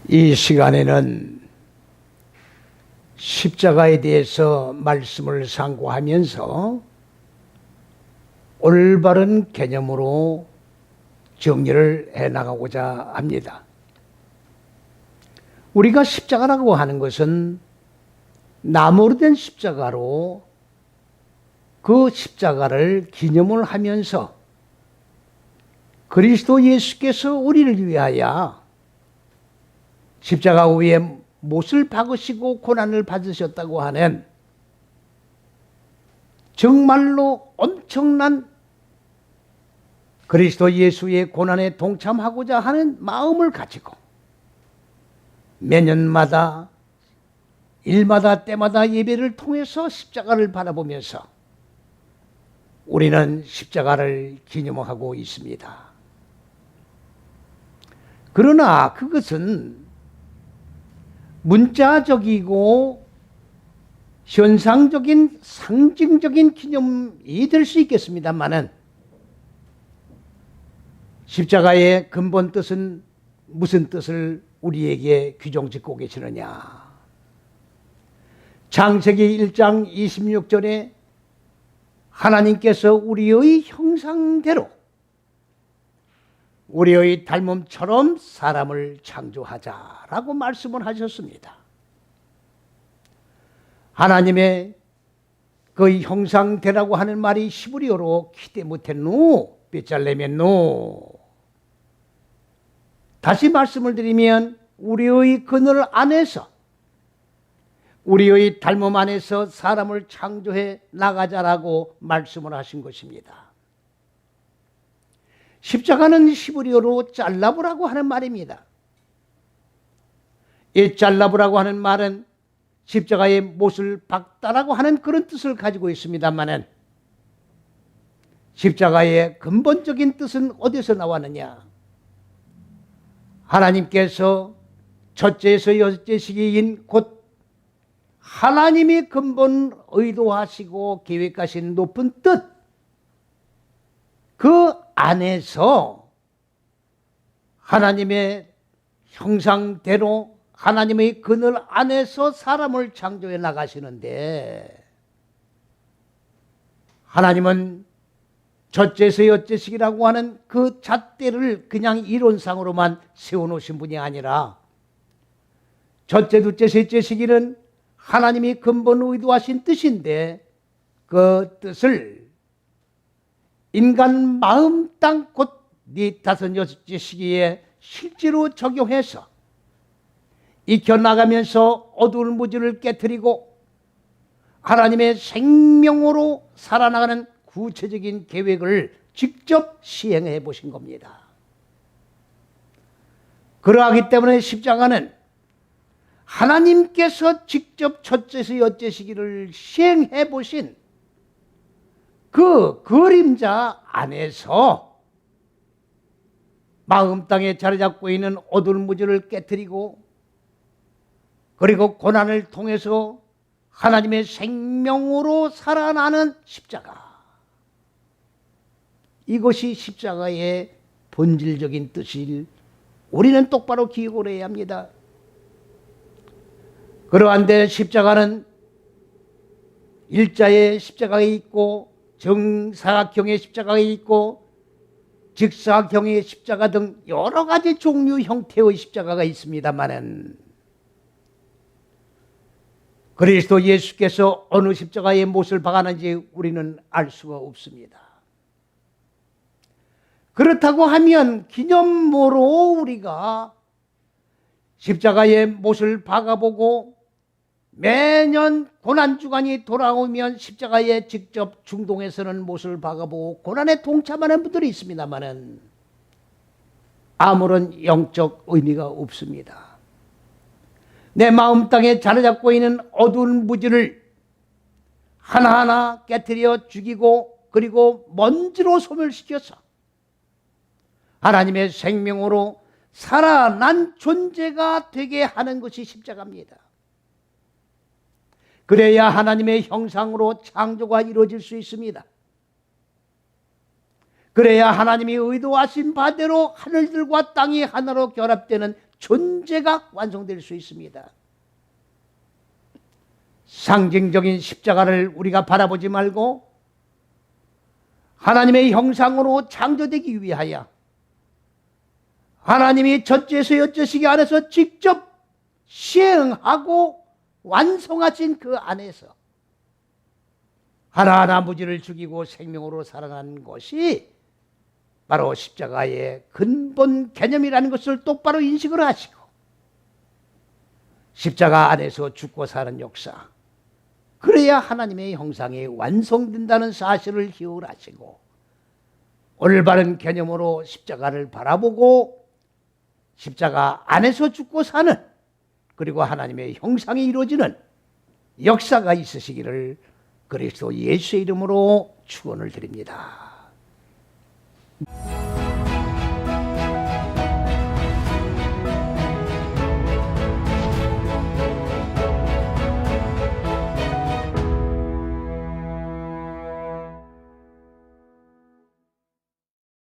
이 시간에는 십자가에 대해서 말씀을 상고하면서 올바른 개념으로 정리를 해나가고자 합니다. 우리가 십자가라고 하는 것은 나무로 된 십자가로 그 십자가를 기념을 하면서 그리스도 예수께서 우리를 위하여 십자가 위에 못을 박으시고 고난을 받으셨다고 하는 정말로 엄청난 그리스도 예수의 고난에 동참하고자 하는 마음을 가지고 매년마다 일마다 때마다 예배를 통해서 십자가를 바라보면서 우리는 십자가를 기념하고 있습니다. 그러나 그것은 문자적이고 현상적인 상징적인 기념이 될 수 있겠습니다만은 십자가의 근본 뜻은 무슨 뜻을 우리에게 규정짓고 계시느냐? 창세기 1장 26절에 하나님께서 우리의 형상대로 우리의 닮음처럼 사람을 창조하자라고 말씀을 하셨습니다. 하나님의 그 형상대라고 하는 말이 히브리어로 키데무텐누 삐잘레멘누. 다시 말씀을 드리면 우리의 그늘 안에서 우리의 닮음 안에서 사람을 창조해 나가자라고 말씀을 하신 것입니다. 십자가는 히브리어로 짤라브라고 하는 말입니다. 이 짤라브라고 하는 말은 십자가의 못을 박다라고 하는 그런 뜻을 가지고 있습니다만은 십자가의 근본적인 뜻은 어디서 나왔느냐? 하나님께서 첫째에서 여섯째 시기인 곧 하나님이 근본 의도하시고 계획하신 높은 뜻, 그 안에서 하나님의 형상대로 하나님의 그늘 안에서 사람을 창조해 나가시는데 하나님은 첫째에서 여째식이라고 하는 그 잣대를 그냥 이론상으로만 세워놓으신 분이 아니라 첫째, 둘째, 셋째 시기는 하나님이 근본 의도하신 뜻인데 그 뜻을 인간 마음 땅 곧 네 다섯 여섯째 시기에 실제로 적용해서 익혀나가면서 어두운 무지를 깨트리고 하나님의 생명으로 살아나가는 구체적인 계획을 직접 시행해 보신 겁니다. 그러하기 때문에 십자가는 하나님께서 직접 첫째에서 여째 시기를 시행해 보신 그 그림자 안에서 마음 땅에 자리 잡고 있는 어두운 무지를 깨트리고 그리고 고난을 통해서 하나님의 생명으로 살아나는 십자가. 이것이 십자가의 본질적인 뜻을 우리는 똑바로 기억을 해야 합니다. 그러한데 십자가는 일자의 십자가가 있고 정사각형의 십자가가 있고 직사각형의 십자가 등 여러 가지 종류 형태의 십자가가 있습니다만은 그리스도 예수께서 어느 십자가에 못을 박았는지 우리는 알 수가 없습니다. 그렇다고 하면 기념모로 우리가 십자가에 못을 박아보고 매년 고난주간이 돌아오면 십자가에 직접 중동에서는 못을 박아보고 고난에 동참하는 분들이 있습니다만은 아무런 영적 의미가 없습니다. 내 마음 땅에 자리 잡고 있는 어두운 무지를 하나하나 깨트려 죽이고 그리고 먼지로 소멸시켜서 하나님의 생명으로 살아난 존재가 되게 하는 것이 십자가입니다. 그래야 하나님의 형상으로 창조가 이루어질 수 있습니다. 그래야 하나님이 의도하신 바대로 하늘들과 땅이 하나로 결합되는 존재가 완성될 수 있습니다. 상징적인 십자가를 우리가 바라보지 말고 하나님의 형상으로 창조되기 위하여 하나님이 첫째에서 여섯시기 안에서 직접 시행하고 완성하신 그 안에서 하나하나 무지를 죽이고 생명으로 살아난 것이 바로 십자가의 근본 개념이라는 것을 똑바로 인식을 하시고 십자가 안에서 죽고 사는 역사, 그래야 하나님의 형상이 완성된다는 사실을 기억을 하시고 올바른 개념으로 십자가를 바라보고 십자가 안에서 죽고 사는, 그리고 하나님의 형상이 이루어지는 역사가 있으시기를 그리스도 예수의 이름으로 축원을 드립니다.